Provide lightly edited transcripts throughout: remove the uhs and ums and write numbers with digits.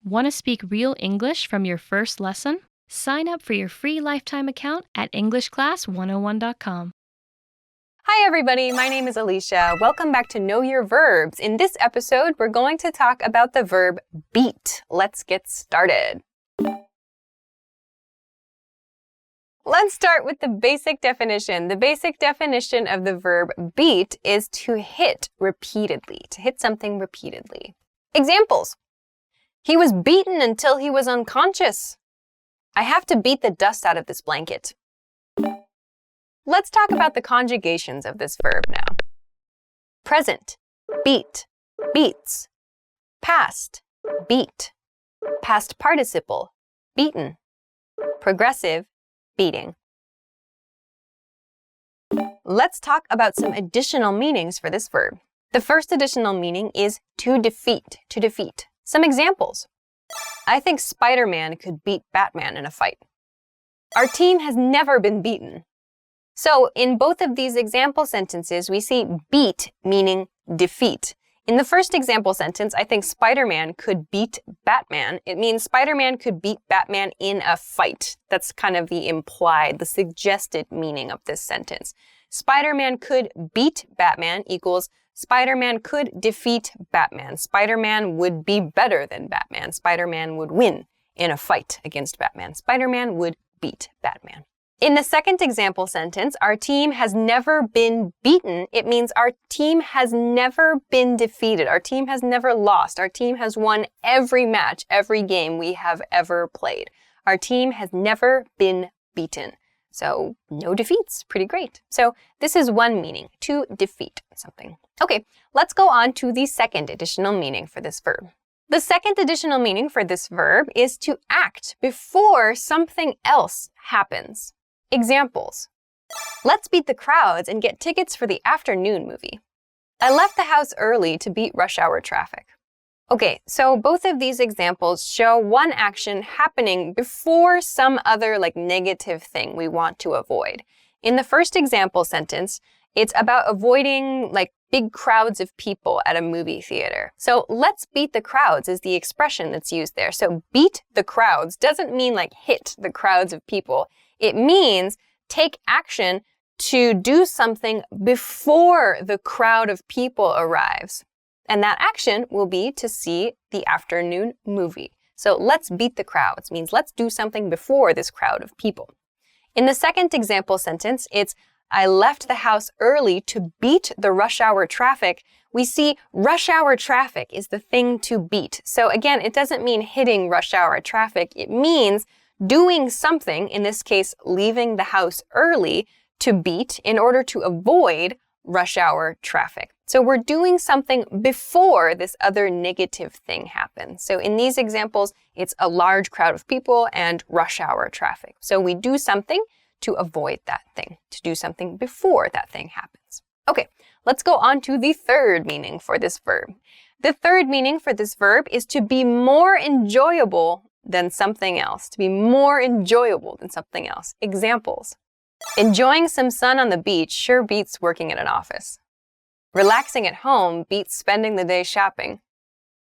Want to speak real English from your first lesson? Sign up for your free lifetime account at EnglishClass101.com. Hi everybody, my name is Alicia. Welcome back to Know Your Verbs. In this episode, we're going to talk about the verb beat. Let's get started. Let's start with the basic definition. The basic definition of the verb beat is to hit repeatedly, to hit something repeatedly. Examples. He was beaten until he was unconscious. I have to beat the dust out of this blanket. Let's talk about the conjugations of this verb now. Present, beat, beats. Past, beat. Past participle, beaten. Progressive, beating. Let's talk about some additional meanings for this verb. The first additional meaning is to defeat, to defeat. Some examples. I think Spider-Man could beat Batman in a fight. Our team has never been beaten. So in both of these example sentences, we see beat meaning defeat. In the first example sentence, I think Spider-Man could beat Batman. It means Spider-Man could beat Batman in a fight. That's kind of the implied, the suggested meaning of this sentence. Spider-Man could beat Batman equals Spider-Man could defeat Batman. Spider-Man would be better than Batman. Spider-Man would win in a fight against Batman. Spider-Man would beat Batman. In the second example sentence, our team has never been beaten. It means our team has never been defeated. Our team has never lost. Our team has won every match, every game we have ever played. Our team has never been beaten. So no defeats, pretty great. So this is one meaning, to defeat something. Okay, let's go on to the second additional meaning for this verb. The second additional meaning for this verb is to act before something else happens. Examples. Let's beat the crowds and get tickets for the afternoon movie. I left the house early to beat rush hour traffic. Okay, so both of these examples show one action happening before some other negative thing we want to avoid. In the first example sentence, it's about avoiding big crowds of people at a movie theater. So let's beat the crowds is the expression that's used there. So beat the crowds doesn't mean hit the crowds of people. It means take action to do something before the crowd of people arrives. And that action will be to see the afternoon movie. So let's beat the crowds means let's do something before this crowd of people. In the second example sentence, it's I left the house early to beat the rush hour traffic. We see rush hour traffic is the thing to beat. So again, it doesn't mean hitting rush hour traffic. It means doing something, in this case, leaving the house early to beat in order to avoid rush hour traffic. So we're doing something before this other negative thing happens. So in these examples, it's a large crowd of people and rush hour traffic. So we do something to avoid that thing, to do something before that thing happens. Okay, let's go on to the third meaning for this verb. The third meaning for this verb is to be more enjoyable than something else, to be more enjoyable than something else. Examples. Enjoying some sun on the beach sure beats working at an office. Relaxing at home beats spending the day shopping.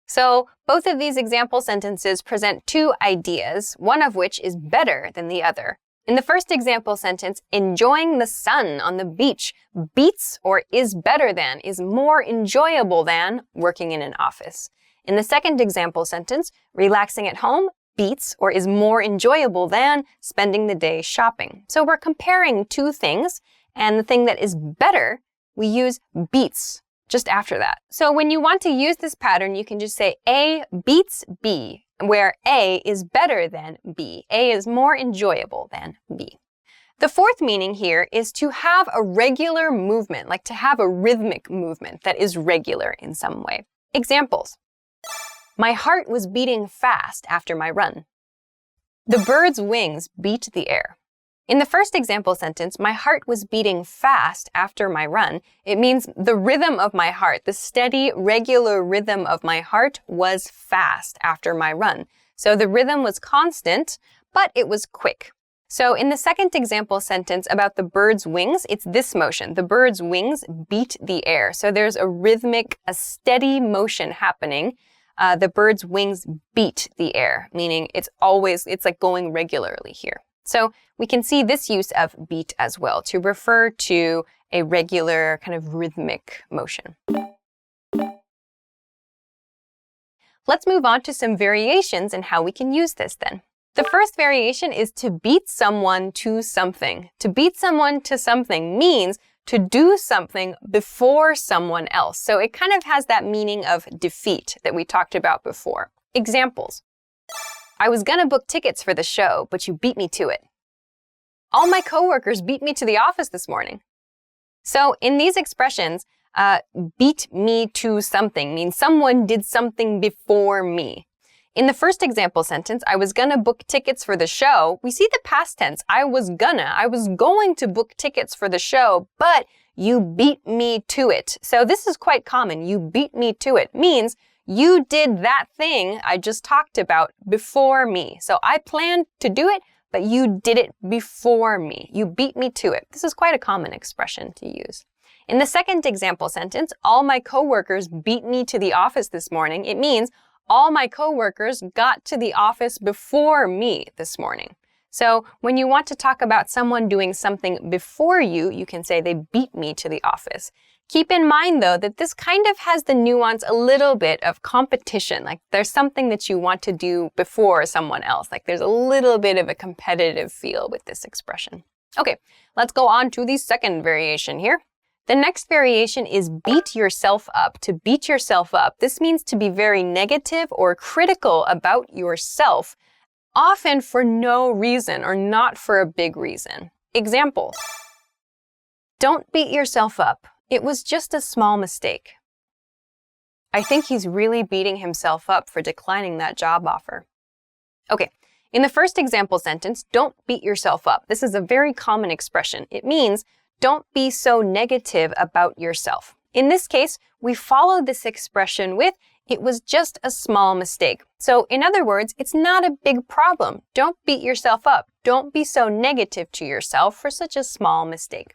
So both of these example sentences present two ideas, one of which is better than the other. In the first example sentence, enjoying the sun on the beach beats or is better than, is more enjoyable than working in an office. In the second example sentence, relaxing at home beats or is more enjoyable than spending the day shopping. So we're comparing two things, and the thing that is better, we use beats just after that. So when you want to use this pattern, you can just say A beats B, where A is better than B. A is more enjoyable than B. The fourth meaning here is to have a regular movement, to have a rhythmic movement that is regular in some way. Examples. My heart was beating fast after my run. The bird's wings beat the air. In the first example sentence, my heart was beating fast after my run. It means the rhythm of my heart, the steady, regular rhythm of my heart was fast after my run. So the rhythm was constant, but it was quick. So in the second example sentence about the bird's wings, it's this motion. The bird's wings beat the air. So there's a rhythmic, a steady motion happening the bird's wings beat the air, meaning it's like going regularly here. So we can see this use of beat as well to refer to a regular kind of rhythmic motion. Let's move on to some variations and how we can use this then. The first variation is to beat someone to something. To beat someone to something means to do something before someone else. So it kind of has that meaning of defeat that we talked about before. Examples. I was gonna book tickets for the show, but you beat me to it. All my coworkers beat me to the office this morning. So in these expressions, beat me to something means someone did something before me. In the first example sentence, I was gonna book tickets for the show, we see the past tense. I was going to book tickets for the show, but you beat me to it. So this is quite common. You beat me to it means you did that thing I just talked about before me. So I planned to do it, but you did it before me. You beat me to it. This is quite a common expression to use. In the second example sentence, all my coworkers beat me to the office this morning. It means all my coworkers got to the office before me this morning. So when you want to talk about someone doing something before you, you can say they beat me to the office. Keep in mind, though, that this kind of has the nuance a little bit of competition. Like there's something that you want to do before someone else. Like there's a little bit of a competitive feel with this expression. Okay, let's go on to the second variation here. The next variation is beat yourself up. To beat yourself up, this means to be very negative or critical about yourself, often for no reason or not for a big reason. Examples. Don't beat yourself up. It was just a small mistake. I think he's really beating himself up for declining that job offer. Okay, in the first example sentence, don't beat yourself up. This is a very common expression. It means don't be so negative about yourself. In this case, we follow this expression with it was just a small mistake. So in other words, it's not a big problem. Don't beat yourself up. Don't be so negative to yourself for such a small mistake.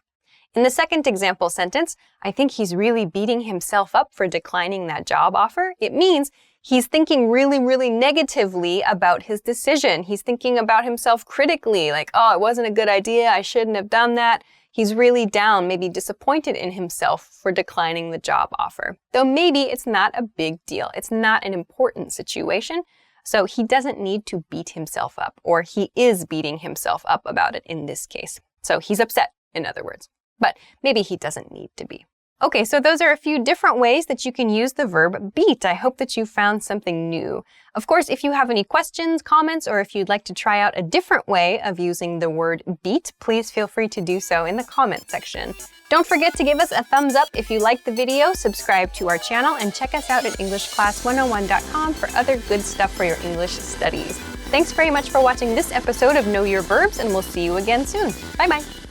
In the second example sentence, I think he's really beating himself up for declining that job offer. It means he's thinking really, really negatively about his decision. He's thinking about himself critically, like, oh, it wasn't a good idea. I shouldn't have done that. He's really down, maybe disappointed in himself for declining the job offer. Though maybe it's not a big deal. It's not an important situation. So he doesn't need to beat himself up, or he is beating himself up about it in this case. So he's upset, in other words. But maybe he doesn't need to be. Okay, so those are a few different ways that you can use the verb beat. I hope that you found something new. Of course, if you have any questions, comments, or if you'd like to try out a different way of using the word beat, please feel free to do so in the comment section. Don't forget to give us a thumbs up if you liked the video, subscribe to our channel, and check us out at EnglishClass101.com for other good stuff for your English studies. Thanks very much for watching this episode of Know Your Verbs, and we'll see you again soon. Bye-bye.